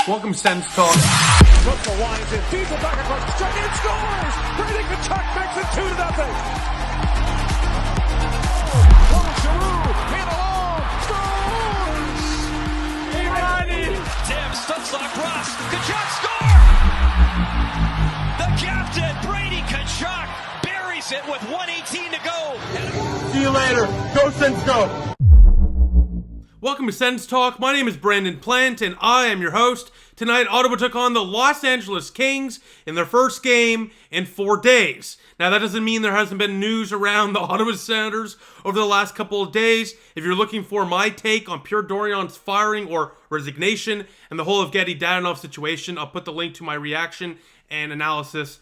Welcome, SENS Talk. Russell winds in, feeds it back across the track, and scores! Brady Tkachuk makes it 2-0. Paul Giroux, in alone, scores! Tim Stutzel across, Tkachuk score! The captain, Brady Tkachuk, buries it with 1:18 to go. See you later. Go, SENS, go. Welcome to SENS Talk. My name is Brandon Plant, and I am your host. Tonight, Ottawa took on the Los Angeles Kings in their first game in 4 days. Now, that doesn't mean there hasn't been news around the Ottawa Senators over the last couple of days. If you're looking for my take on Pierre Dorion's firing or resignation and the whole of Evgeny Dadonov situation, I'll put the link to my reaction and analysis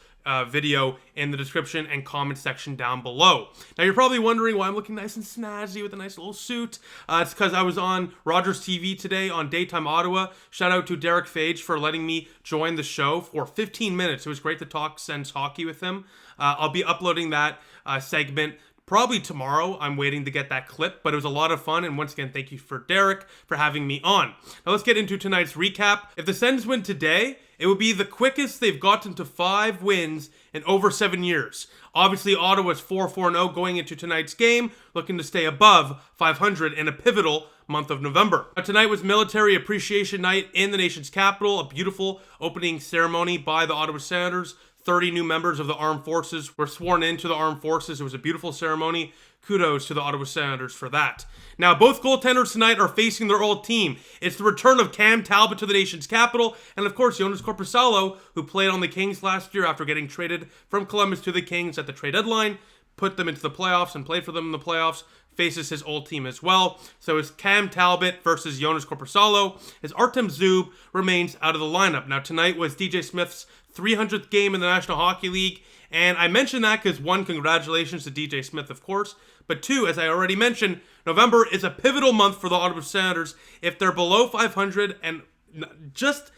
video in the description and comment section down below. Now, you're probably wondering why I'm looking nice and snazzy with a nice little suit. It's because I was on Rogers TV today on Daytime Ottawa. Shout out to Derek Fage for letting me join the show for 15 minutes. It was great to talk Sens hockey with him. I'll be uploading that segment probably tomorrow. I'm waiting to get that clip, but it was a lot of fun. And once again, thank you for Derek for having me on. Now let's get into tonight's recap. If the Sens win today, it would be the quickest they've gotten to 5 wins in over 7 years. Obviously, Ottawa's 4-4-0 going into tonight's game, looking to stay above 500 in a pivotal month of November. Now, tonight was Military Appreciation Night in the nation's capital, a beautiful opening ceremony by the Ottawa Senators. 30 new members of the armed forces were sworn into the armed forces. It was a beautiful ceremony. Kudos to the Ottawa Senators for that. Now, both goaltenders tonight are facing their old team. It's the return of Cam Talbot to the nation's capital, and of course, Joonas Korpisalo, who played on the Kings last year after getting traded from Columbus to the Kings at the trade deadline, put them into the playoffs and played for them in the playoffs, faces his old team as well. So it's Cam Talbot versus Joonas Korpisalo, as Artem Zub remains out of the lineup. Now, tonight was DJ Smith's 300th game in the National Hockey League, and I mention that because, one, congratulations to DJ Smith, of course, but two, as I already mentioned, November is a pivotal month for the Ottawa Senators. If they're below 500 and just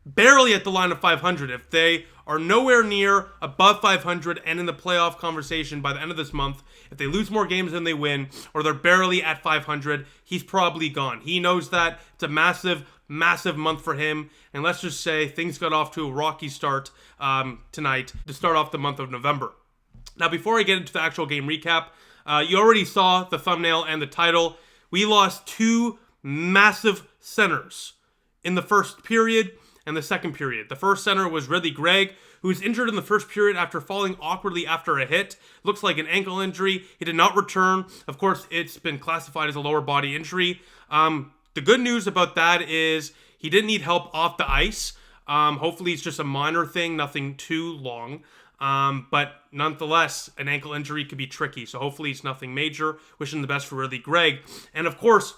barely at the line of 500, if they are nowhere near above 500 and in the playoff conversation by the end of this month, if they lose more games than they win, or they're barely at 500, he's probably gone. He knows that. It's a massive month for him, and let's just say things got off to a rocky start tonight to start off the month of November. Now, before I get into the actual game recap, you already saw the thumbnail and the title. We lost 2 massive centers in the first period and the second period. The first center was Ridley Gregg, who was injured in the first period after falling awkwardly after a hit. Looks like an ankle injury. He did not return. Of course, it's been classified as a lower body injury. The good news about that is he didn't need help off the ice. Hopefully it's just a minor thing, nothing too long. But nonetheless, an ankle injury could be tricky. So hopefully it's nothing major. Wishing the best for Ridley Gregg. And of course,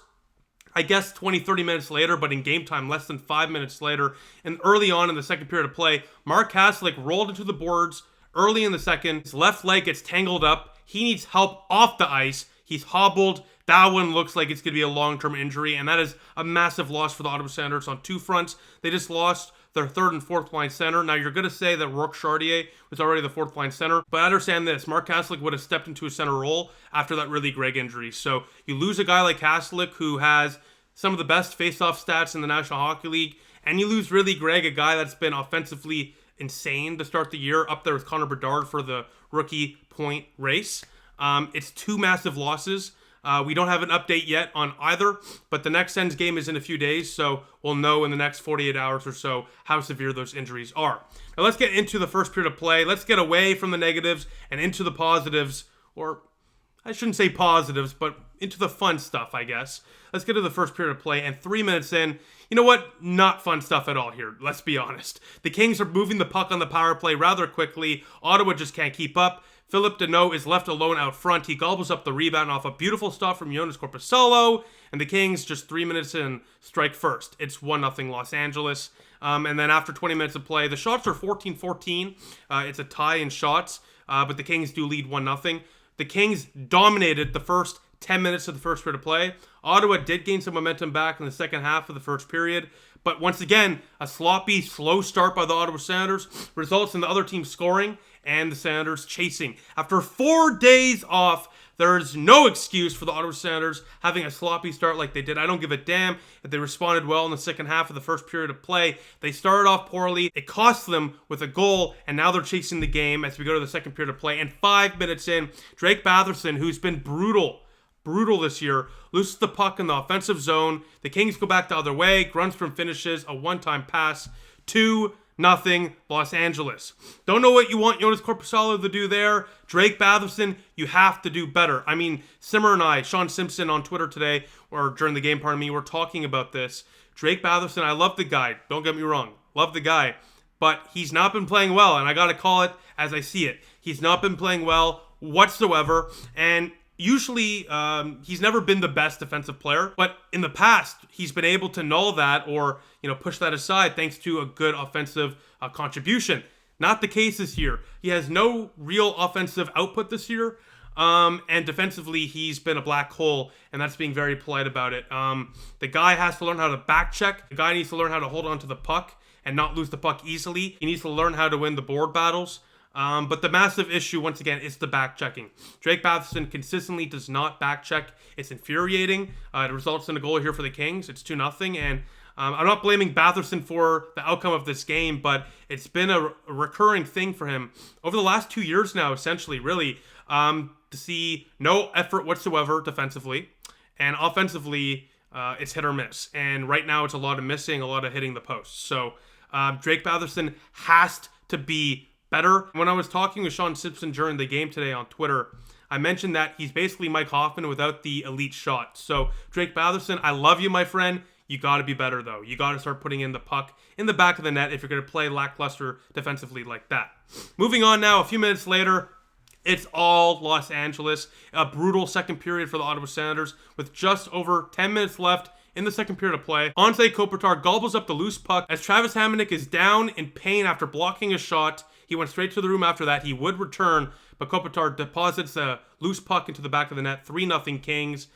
I guess 20, 30 minutes later, but in game time, less than 5 minutes later, and early on in the second period of play, Mark Haslick rolled into the boards early in the second. His left leg gets tangled up. He needs help off the ice. He's hobbled. That one looks like it's going to be a long-term injury, and that is a massive loss for the Ottawa Senators on 2 fronts. They just lost their 3rd and 4th line center. Now, you're going to say that Rourke Chartier was already the 4th line center, but understand this. Mark Haslick would have stepped into a center role after that Ridley Gregg injury. So you lose a guy like Haslick, who has some of the best face-off stats in the National Hockey League, and you lose Ridley Gregg, a guy that's been offensively insane to start the year, up there with Connor Bedard for the rookie point race. It's 2 massive losses. We don't have an update yet on either, but the next Sens game is in a few days, so we'll know in the next 48 hours or so how severe those injuries are. Now let's get into the first period of play. Let's get away from the negatives and into the positives, or I shouldn't say positives, but into the fun stuff, I guess. Let's get to the first period of play, and 3 minutes in, you know what? Not fun stuff at all here, let's be honest. The Kings are moving the puck on the power play rather quickly. Ottawa just can't keep up. Philip Deneau is left alone out front. He gobbles up the rebound off a beautiful stop from Joonas Korpisalo, and the Kings, just 3 minutes in, strike first. It's 1-0 Los Angeles. And then after 20 minutes of play, the shots are 14-14. It's a tie in shots, but the Kings do lead 1-0. The Kings dominated the first 10 minutes of the first period of play. Ottawa did gain some momentum back in the second half of the first period, but once again, a sloppy, slow start by the Ottawa Senators results in the other team scoring and the Senators chasing. After 4 days off, There's no excuse for the Ottawa Senators having a sloppy start like they did. I don't give a damn if they responded well in the second half of the first period of play. They started off poorly. It cost them with a goal, and now they're chasing the game as we go to the second period of play. And 5 minutes in, Drake Batherson, who's been brutal this year, loses the puck in the offensive zone. The Kings go back the other way. Grundstrom finishes a one-time pass. 2-0 Los Angeles. Don't know what you want Jonas Korpisalo to do there. Drake Batherson, you have to do better. I mean, Simmer and I, Sean Simpson on Twitter today, or during the game, pardon me, we're talking about this. Drake Batherson, I love the guy. Don't get me wrong. Love the guy. But he's not been playing well, and I got to call it as I see it. He's not been playing well whatsoever, and usually, he's never been the best defensive player, but in the past, he's been able to null that or, push that aside thanks to a good offensive contribution. Not the case this year. He has no real offensive output this year, and defensively, he's been a black hole, and that's being very polite about it. The guy has to learn how to back check. The guy needs to learn how to hold on to the puck and not lose the puck easily. He needs to learn how to win the board battles. But the massive issue, once again, is the back checking. Drake Batherson consistently does not back check. It's infuriating. It results in a goal here for the Kings. It's 2-0, and I'm not blaming Batherson for the outcome of this game, but it's been a recurring thing for him over the last 2 years now, essentially, really, to see no effort whatsoever defensively, and offensively, it's hit or miss. And right now, it's a lot of missing, a lot of hitting the post. So Drake Batherson has to be better. When I was talking with Sean Simpson during the game today on Twitter, I mentioned that he's basically Mike Hoffman without the elite shot. So Drake Batherson, I love you, my friend. You got to be better, though. You got to start putting in the puck in the back of the net if you're going to play lackluster defensively like that. Moving on now, a few minutes later, it's all Los Angeles. A brutal second period for the Ottawa Senators with just over 10 minutes left in the second period of play. Anze Kopitar gobbles up the loose puck as Travis Hamonic is down in pain after blocking a shot. He went straight to the room after that. He would return, but Kopitar deposits a loose puck into the back of the net. 3-0 Kings.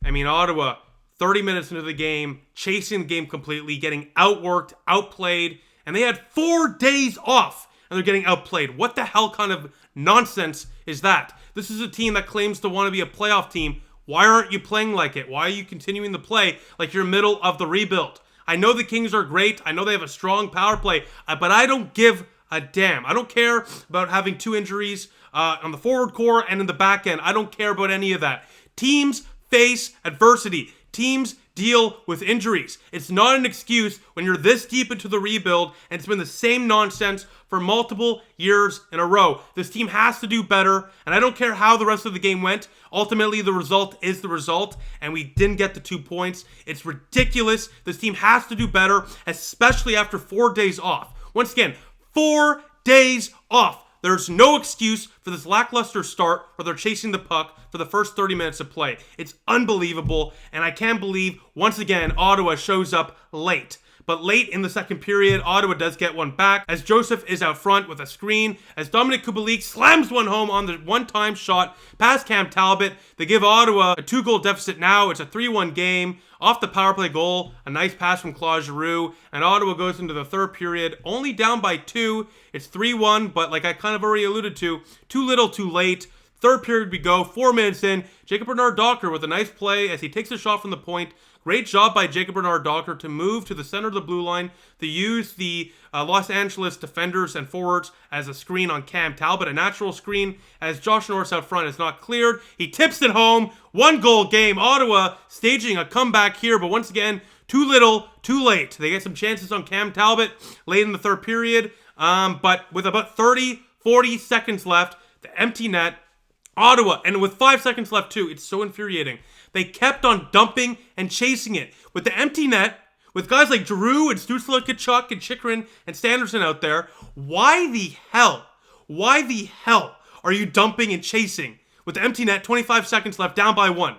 I mean, Ottawa, 30 minutes into the game, chasing the game completely, getting outworked, outplayed, and they had 4 days off, and they're getting outplayed. What the hell kind of nonsense is that? This is a team that claims to want to be a playoff team. Why aren't you playing like it? Why are you continuing to play like you're middle of the rebuild? I know the Kings are great. I know they have a strong power play, but I don't give a damn. I don't care about having 2 injuries on the forward core and in the back end. I don't care about any of that. Teams face adversity. Teams deal with injuries. It's not an excuse when you're this deep into the rebuild and it's been the same nonsense for multiple years in a row. This team has to do better, and I don't care how the rest of the game went. Ultimately, the result is the result, and we didn't get the 2 points. It's ridiculous. This team has to do better, especially after 4 days off. Once again, 4 days off. There's no excuse for this lackluster start where they're chasing the puck for the first 30 minutes of play. It's unbelievable, and I can't believe, once again, Ottawa shows up late. But late in the second period, Ottawa does get one back as Joseph is out front with a screen as Dominic Kubalik slams one home on the one-time shot past Cam Talbot. They give Ottawa a 2-goal deficit now. It's a 3-1 game. Off the power play goal, a nice pass from Claude Giroux, and Ottawa goes into the third period only down by 2. It's 3-1, but like I kind of already alluded to, too little, too late. Third period we go, 4 minutes in. Jacob Bernard-Docker with a nice play as he takes a shot from the point. Great job by Jacob Bernard-Docker to move to the center of the blue line, to use the Los Angeles defenders and forwards as a screen on Cam Talbot, a natural screen as Josh Norris out front is not cleared. He tips it home. 1-goal game. Ottawa staging a comeback here, but once again, too little, too late. They get some chances on Cam Talbot late in the third period, but with about 30, 40 seconds left, the empty net, Ottawa, and with 5 seconds left too, it's so infuriating. They kept on dumping and chasing it. With the empty net, with guys like Giroux and Stützle, Tkachuk and Chychrun and Sanderson out there, why the hell are you dumping and chasing? With the empty net, 25 seconds left, down by 1.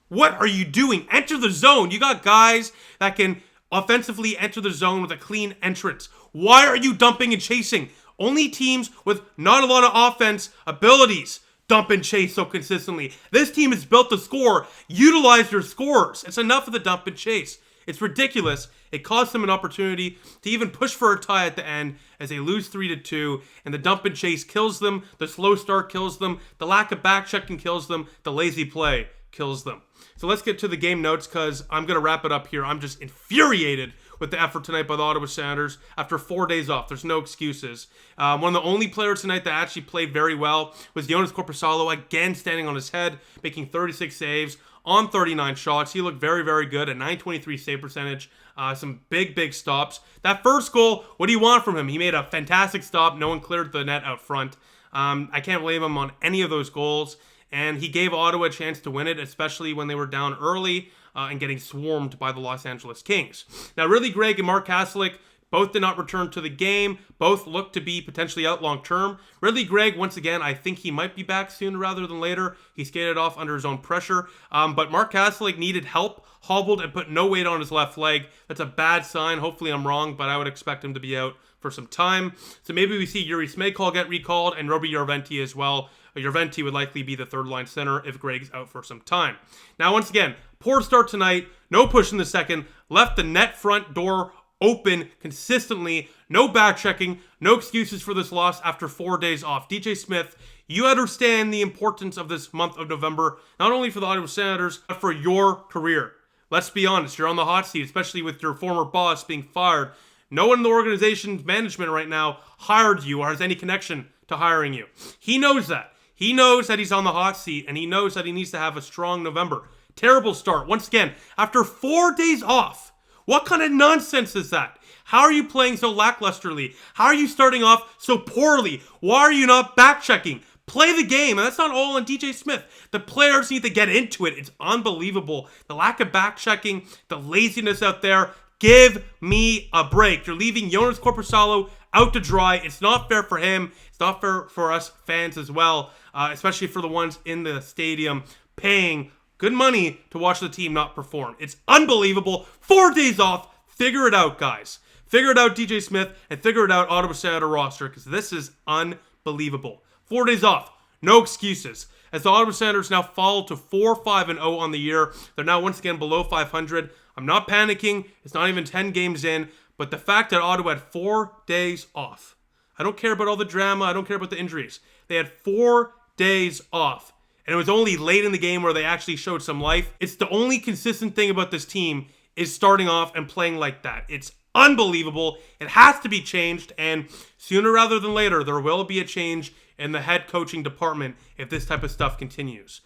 What are you doing? Enter the zone. You got guys that can offensively enter the zone with a clean entrance. Why are you dumping and chasing? Only teams with not a lot of offense abilities dump and chase so consistently. This team is built to score. Utilize your scorers. It's enough of the dump and chase. It's ridiculous. It cost them an opportunity to even push for a tie at the end as they lose 3-2, and the dump and chase kills them, the slow start kills them, the lack of back checking kills them, the lazy play kills them. So let's get to the game notes because I'm going to wrap it up here. I'm just infuriated with the effort tonight by the Ottawa Senators after 4 days off. There's no excuses. One of the only players tonight that actually played very well was Joonas Korpisalo, again standing on his head, making 36 saves on 39 shots. He looked very, very good at .923 save percentage. Some big stops. That first goal, what do you want from him? He made a fantastic stop. No one cleared the net out front. I can't blame him on any of those goals. And he gave Ottawa a chance to win it, especially when they were down early and getting swarmed by the Los Angeles Kings. Now, Ridley Gregg and Mark Kaslick both did not return to the game. Both look to be potentially out long term. Ridley Gregg, once again, I think he might be back sooner rather than later. He skated off under his own pressure. But Mark Kaslick needed help, hobbled, and put no weight on his left leg. That's a bad sign. Hopefully I'm wrong, but I would expect him to be out for some time. So maybe we see Yuri Smejkal get recalled and Roby Järventie as well. Järventie would likely be the third-line center if Gregg's out for some time. Now, once again, poor start tonight. No push in the second. Left the net front door open consistently. No back-checking. No excuses for this loss after 4 days off. DJ Smith, you understand the importance of this month of November, not only for the Ottawa Senators, but for your career. Let's be honest. You're on the hot seat, especially with your former boss being fired. No one in the organization's management right now hired you or has any connection to hiring you. He knows that. He knows that he's on the hot seat, and he knows that he needs to have a strong November. Terrible start. Once again, after 4 days off, what kind of nonsense is that? How are you playing so lacklusterly? How are you starting off so poorly? Why are you not back-checking? Play the game, and that's not all on DJ Smith. The players need to get into it. It's unbelievable. The lack of back-checking, the laziness out there. Give me a break. You're leaving Joonas Korpisalo out to dry. It's not fair for him. It's not fair for us fans as well, especially for the ones in the stadium paying good money to watch the team not perform. It's unbelievable. 4 days off. Figure it out, guys. Figure it out, DJ Smith, and figure it out, Ottawa Senator roster, because this is unbelievable. 4 days off. No excuses. As the Ottawa Senators now fall to 4-5-0 on the year, they're now once again below 500. I'm not panicking. It's not even 10 games in. But the fact that Ottawa had 4 days off. I don't care about all the drama. I don't care about the injuries. They had 4 days off. And it was only late in the game where they actually showed some life. It's the only consistent thing about this team is starting off and playing like that. It's unbelievable. It has to be changed. And sooner rather than later, there will be a change in the head coaching department if this type of stuff continues.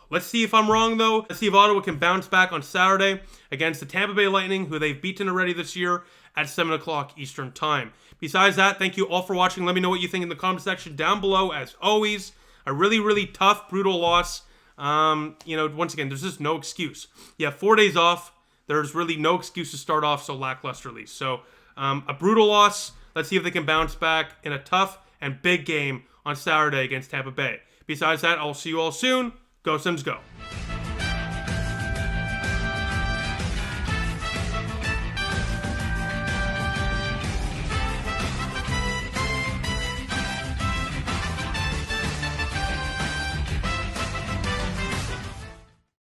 Let's see if I'm wrong, though. Let's see if Ottawa can bounce back on Saturday against the Tampa Bay Lightning, who they've beaten already this year at 7 o'clock Eastern Time. Besides that, thank you all for watching. Let me know what you think in the comment section down below. As always, a really tough, brutal loss. Once again, there's just no excuse. You have 4 days off. There's really no excuse to start off so lacklusterly. So, a brutal loss. Let's see if they can bounce back in a tough and big game on Saturday against Tampa Bay. Besides that, I'll see you all soon. Go Sens, go.